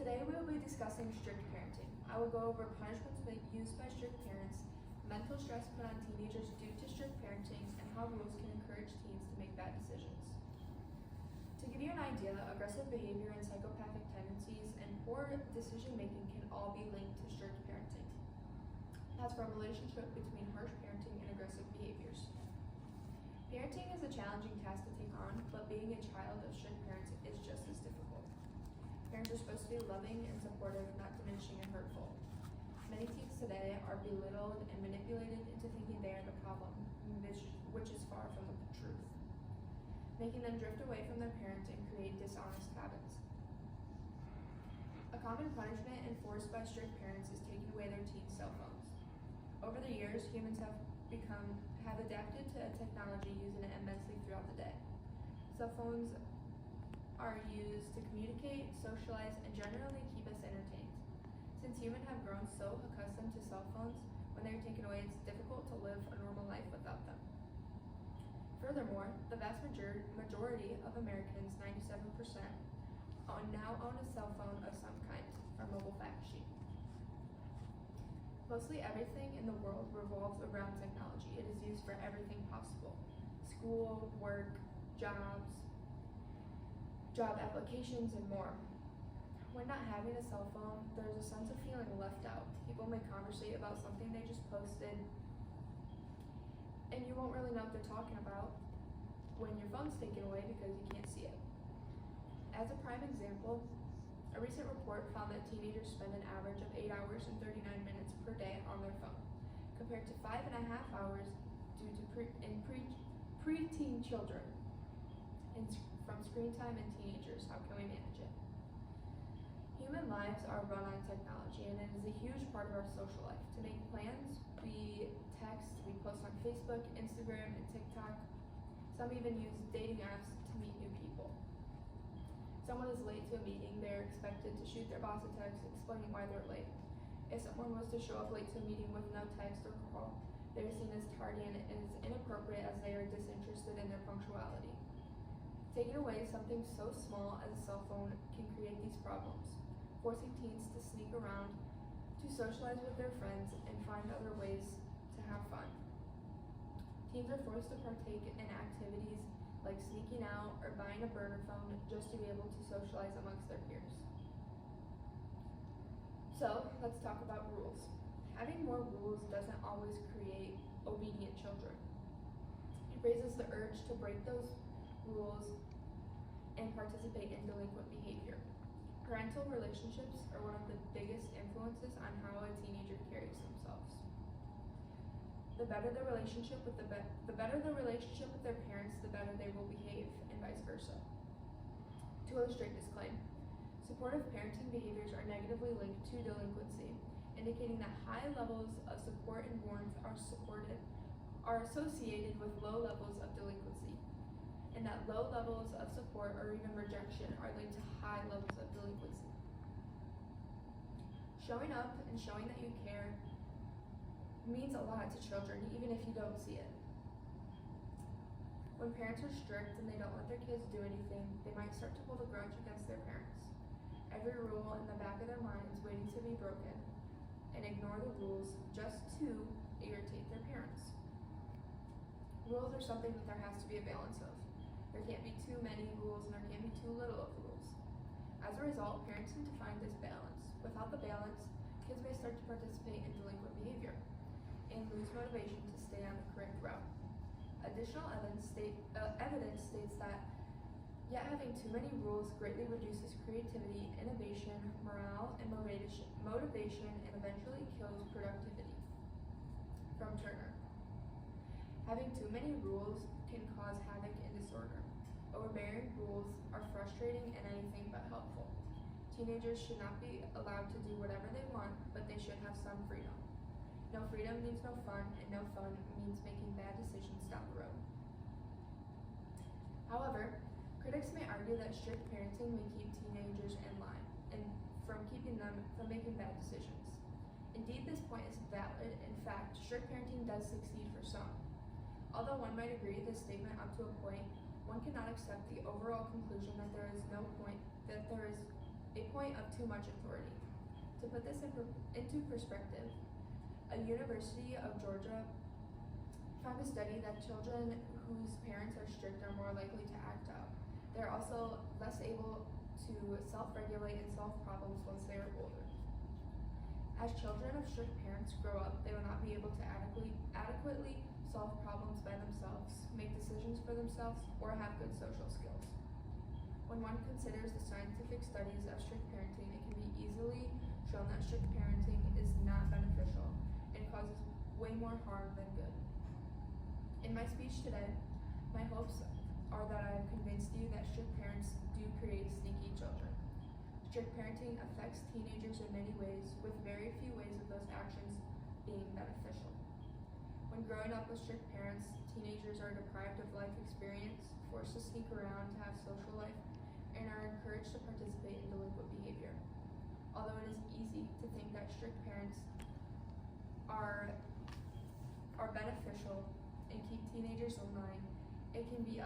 Today we will be discussing strict parenting. I will go over punishments used by strict parents, mental stress put on teenagers due to strict parenting, and how rules can encourage teens to make bad decisions. To give you an idea, aggressive behavior and psychopathic tendencies and poor decision making can all be linked to strict parenting. That's from a relationship between harsh parenting and aggressive behaviors. Parenting is a challenging task to take on, but being a child of strict parents is just as difficult. Parents are supposed to be loving and supportive, not diminishing and hurtful. Many teens today are belittled and manipulated into thinking they are the problem, which is far from the truth, making them drift away from their parents and create dishonest habits. A common punishment enforced by strict parents is taking away their teens' cell phones. Over the years, humans have adapted to technology, using it immensely throughout the day. Cell phones are used to communicate, socialize, and generally keep us entertained. Since humans have grown so accustomed to cell phones, when they are taken away, it's difficult to live a normal life without them. Furthermore, the vast majority of Americans, 97%, now own a cell phone of some kind, or mobile fact sheet. Mostly everything in the world revolves around technology. It is used for everything possible: school, work, jobs, job applications, and more. When not having a cell phone, there's a sense of feeling left out. People may conversate about something they just posted, and you won't really know what they're talking about when your phone's taken away because you can't see it. As a prime example, a recent report found that teenagers spend an average of 8 hours and 39 minutes per day on their phone, compared to 5.5 hours due to preteen children. From screen time and teenagers, how can we manage it? Human lives are run on technology, and it is a huge part of our social life. To make plans, we text, we post on Facebook, Instagram, and TikTok. Some even use dating apps to meet new people. Someone is late to a meeting, they're expected to shoot their boss a text explaining why they're late. If someone was to show up late to a meeting with no text or call, they're seen as tardy and it is inappropriate as they are disinterested in their punctuality. Taking away something so small as a cell phone can create these problems, forcing teens to sneak around, to socialize with their friends, and find other ways to have fun. Teens are forced to partake in activities like sneaking out or buying a burner phone just to be able to socialize amongst their peers. So, let's talk about rules. Having more rules doesn't always create obedient children. It raises the urge to break those rules and participate in delinquent behavior. Parental relationships are one of the biggest influences on how a teenager carries themselves. The better the relationship with their parents, the better they will behave, and vice versa. To illustrate this claim, supportive parenting behaviors are negatively linked to delinquency, indicating that high levels of support and warmth are associated with low levels of delinquency, and that low levels of support or even rejection are linked to high levels of delinquency. Showing up and showing that you care means a lot to children, even if you don't see it. When parents are strict and they don't let their kids do anything, they might start to hold a grudge against their parents. Every rule in the back of their minds waiting to be broken, and ignore the rules just to irritate their parents. Rules are something that there has to be a balance of. There can't be too many rules and there can't be too little of rules. As a result, parents need to find this balance. Without the balance, kids may start to participate in delinquent behavior and lose motivation to stay on the correct route. Additional evidence states that yet having too many rules greatly reduces creativity, innovation, morale, and motivation, and eventually kills productivity. From Turner. Having too many rules can cause havoc and disorder. Overbearing rules are frustrating and anything but helpful. Teenagers should not be allowed to do whatever they want, but they should have some freedom. No freedom means no fun, and no fun means making bad decisions down the road. However, critics may argue that strict parenting may keep teenagers in line and from keeping them from making bad decisions. Indeed, this point is valid. In fact, strict parenting does succeed for some. Although one might agree with this statement up to a point, one cannot accept the overall conclusion that there is a point point of too much authority. To put this into perspective, a University of Georgia found a study that children whose parents are strict are more likely to act out. They're also less able to self-regulate and solve problems once they are older. As children of strict parents grow up, they will not be able to adequately solve problems by themselves, make decisions for themselves, or have good social skills. When one considers the scientific studies of strict parenting, it can be easily shown that strict parenting is not beneficial and causes way more harm than good. In my speech today, my hopes are that I have convinced you that strict parents do create sneaky children. Strict parenting affects teenagers in many ways, with very few ways of those actions being beneficial. When growing up with strict parents, teenagers are deprived of life experience, forced to sneak around to have social life, and are encouraged to participate in delinquent behavior. Although it is easy to think that strict parents are beneficial and keep teenagers in line, it can be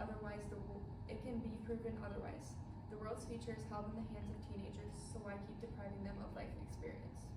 proven otherwise. The world's future is held in the hands of teenagers, so why keep depriving them of life experience?